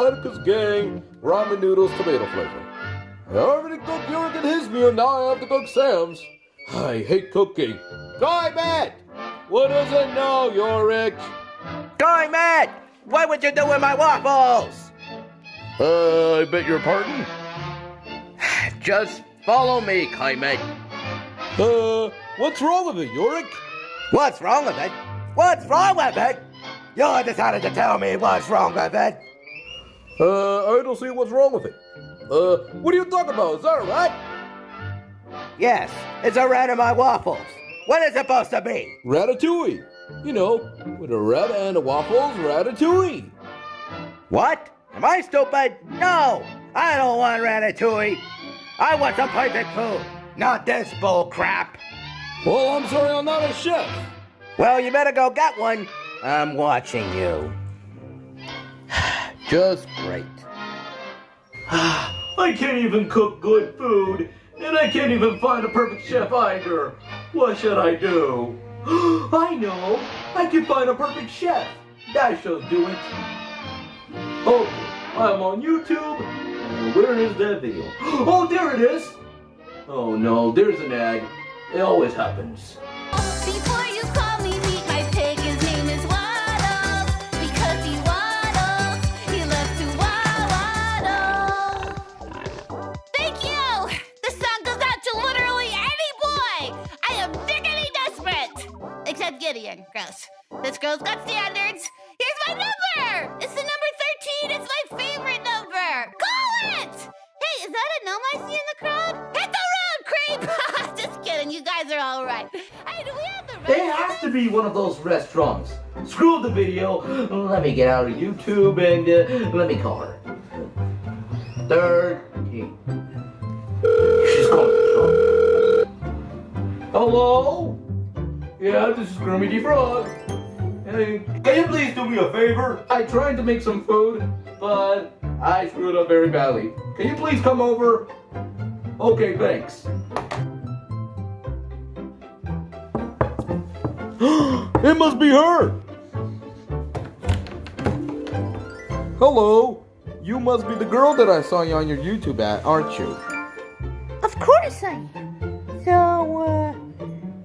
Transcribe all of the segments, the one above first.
Spartacus Gang ramen noodles tomato flavor. I already cooked Yorick and his meal, now I have to cook Sam's. I hate cooking. Guy Matt! What is it now, Yorick? Guy Matt! What would you do with my waffles? I beg your pardon? Just follow me, Guy Matt. What's wrong with it, Yorick? What's wrong with it? What's wrong with it? You decided to tell me what's wrong with it. I don't see what's wrong with it. What are you talking about? Is that a rat? Yes, it's a rat in my waffles. What is it supposed to be? Ratatouille. You know, with a rat and a waffles, ratatouille. What? Am I stupid? No, I don't want ratatouille. I want some perfect food, not this bull crap. Well, I'm sorry, I'm not a chef. Well, you better go get one. I'm watching you. Just great. I can't even cook good food, and I can't even find a perfect chef either. What should I do? I know! I can find a perfect chef. That shall do it. Okay, I'm on YouTube. And where is that video? Oh, there it is! Oh no, there's an ad. It always happens. Before you call me meat, my pig, his name is Waddle. Because he waddles, he loves to waddle. Thank you! This song goes out to literally any boy! I am diggity desperate! Except Gideon, gross. This girl's got standards. Here's my number! It's the number 13, it's my favorite number! Call it! Hey, is that a gnome I see in the crowd? Hit the road, creep! Just kidding, you guys are all right. Hey, do we have the rest It has to be one of those restaurants. Screw the video. Let me get out of YouTube and let me call her. 13. She's calling. Hello? Yeah, this is Groomy the Frog. Hey, can you please do me a favor? I tried to make some food, but I screwed up very badly. Can you please come over? Okay, thanks. It must be her! Hello! You must be the girl that I saw you on your YouTube ad, aren't you? Of course I am. So,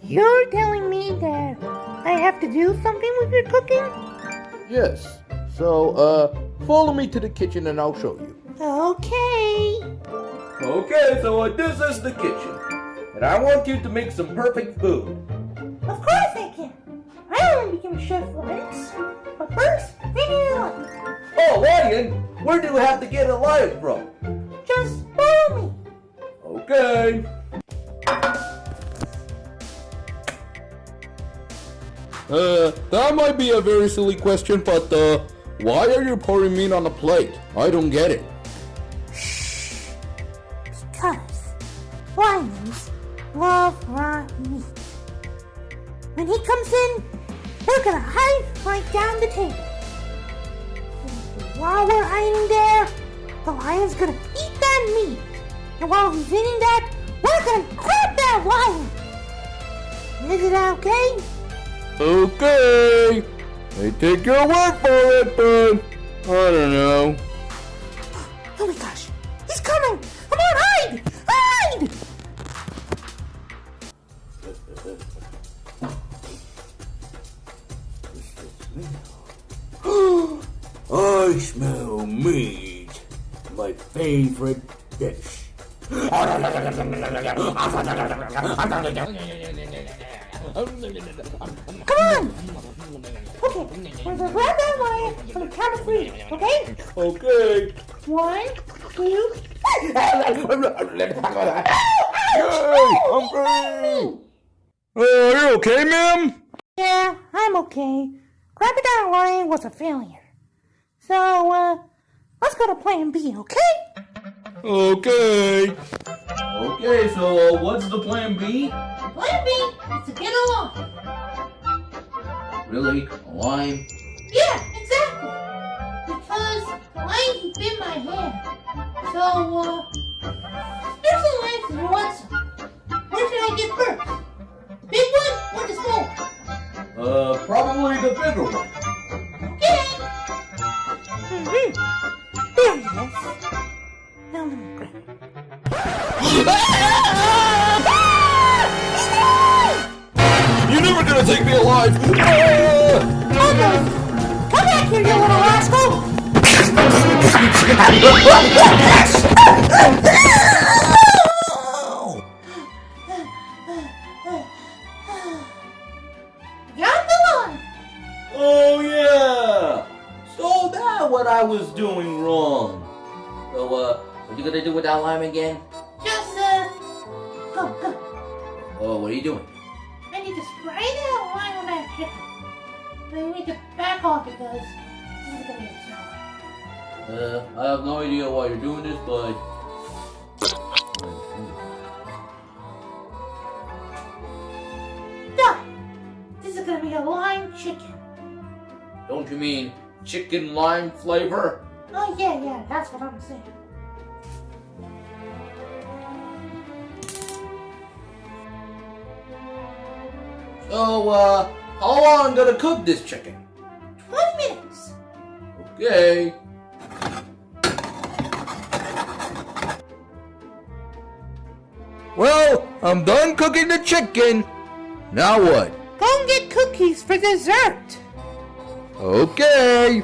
you're telling me that I have to do something with your cooking? Yes. So, follow me to the kitchen and I'll show you. Okay. Okay, so this is the kitchen. And I want you to make some perfect food. Of course I can. I want to become a chef once. But first, we need a lion. Oh, lion? Where do we have to get a lion from? Just follow me. Okay. That might be a very silly question, but, why are you pouring meat on a plate? I don't get it. Shh. Because lions love raw meat. When he comes in, we're gonna hide right down the table. And while we're hiding there, the lion's gonna eat that meat. And while he's eating that, we're gonna grab that lion. Is it okay? Okay. I take your word for it, but I don't know. Oh my gosh, he's coming! Come on, hide! Hide! I smell meat. My favorite dish. Come on! Okay, we're gonna grab that lion on the count of 3, okay? Okay. 1, 2, Yay! I'm free! Are you okay, ma'am? Yeah, I'm okay. Grabbing that lion was a failure. So, let's go to plan B, okay? Okay. Okay, so what's the plan B? Plan B is to get a lion. Really? A lion? Yeah, exactly. Because the lion can bit my hand. So, there's a lion if you want some. Where should I get first? Big one or the small one? Probably the bigger one. Okay. You're never gonna take me alive! Oh no! Come back here, you little rascal! Got the one! Oh yeah! So that's what I was doing wrong. So, what you gonna do with that lime again? Just, go. Oh, what are you doing? I need to spray that line on that chicken. Then we need to back off because this is gonna get sour. I have no idea why you're doing this, but... Done! This is gonna be a lime chicken. Don't you mean chicken lime flavor? Oh yeah, that's what I'm saying. So, how long gonna cook this chicken? 20 minutes. Okay. Well, I'm done cooking the chicken. Now what? Go and get cookies for dessert. Okay.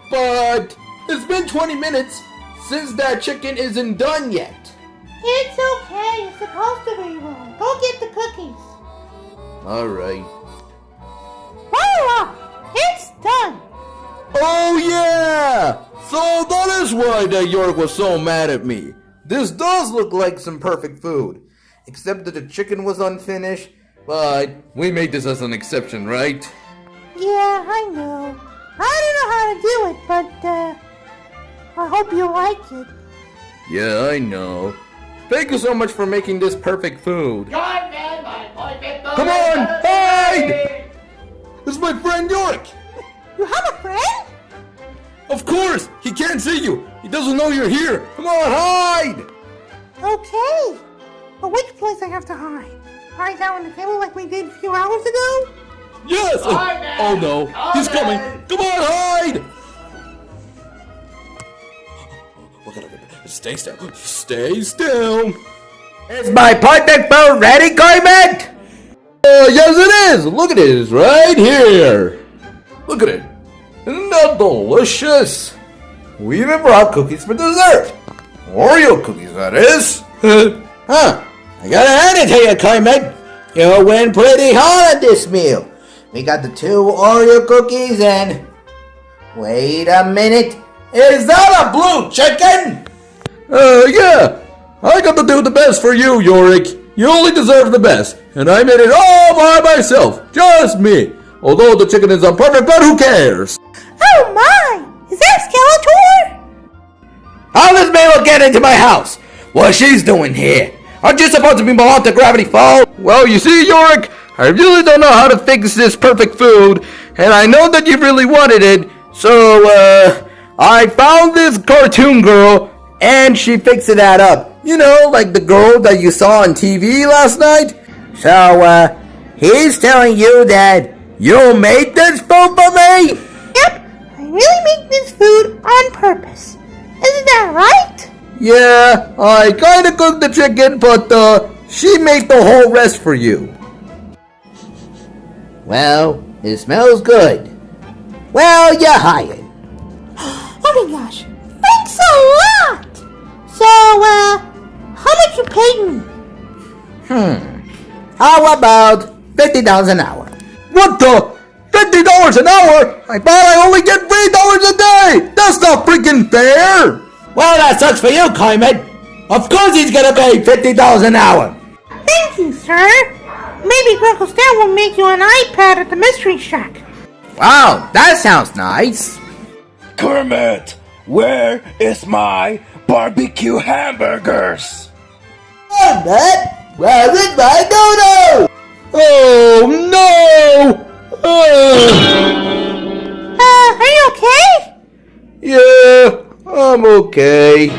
But it's been 20 minutes since that chicken isn't done yet. It's okay. It's supposed to be wrong. Go get the cookies. Alright. Voila! It's done. Oh yeah! So that is why that Yorick was so mad at me. This does look like some perfect food. Except that the chicken was unfinished. But we made this as an exception, right? Yeah, I know. I don't know how to do it, but, I hope you like it. Yeah, I know. Thank you so much for making this perfect food. Come on, hide! This is my friend Yorick. You have a friend? Of course, he can't see you. He doesn't know you're here. Come on, hide! Okay. But which place I have to hide? Hide down on the table like we did a few hours ago? Yes! Oh no, he's coming. Come on, hide! Stay still. Stay still. Is my perfect food ready, Kermit? Yes it is! Look at it, it's right here! Look at it! Isn't that delicious? We even brought cookies for dessert! Oreo cookies, that is! Huh, I gotta hand it to you, Kermit. You went pretty hard at this meal. We got the 2 Oreo cookies and... Wait a minute. Is that a blue chicken? Yeah! I got to do the best for you, Yorick. You only deserve the best. And I made it all by myself. Just me. Although the chicken is imperfect, but who cares? Oh my! Is that Skeletor? How does Mabel get into my house? What's she's doing here? Aren't you supposed to be belong to Gravity Falls? Well, you see, Yorick, I really don't know how to fix this perfect food. And I know that you really wanted it. So, I found this cartoon girl. And she fixed that up. You know, like the girl that you saw on TV last night? So, he's telling you that you made this food for me? Yep, I really make this food on purpose. Isn't that right? Yeah, I kinda cooked the chicken, but, she made the whole rest for you. Well, it smells good. Well, you're hired. Oh my gosh, thanks a lot! So, how much you paid me? How about $50 an hour? What the? $50 an hour? I thought I only get $3 a day! That's not freaking fair! Well, that sucks for you, Kermit. Of course he's gonna pay $50 an hour. Thank you, sir. Maybe Uncle Stan will make you an iPad at the Mystery Shack. Wow, that sounds nice. Kermit, where is my barbecue hamburgers? Kermit, where is my dodo? Oh no! Are you okay? Yeah, I'm okay.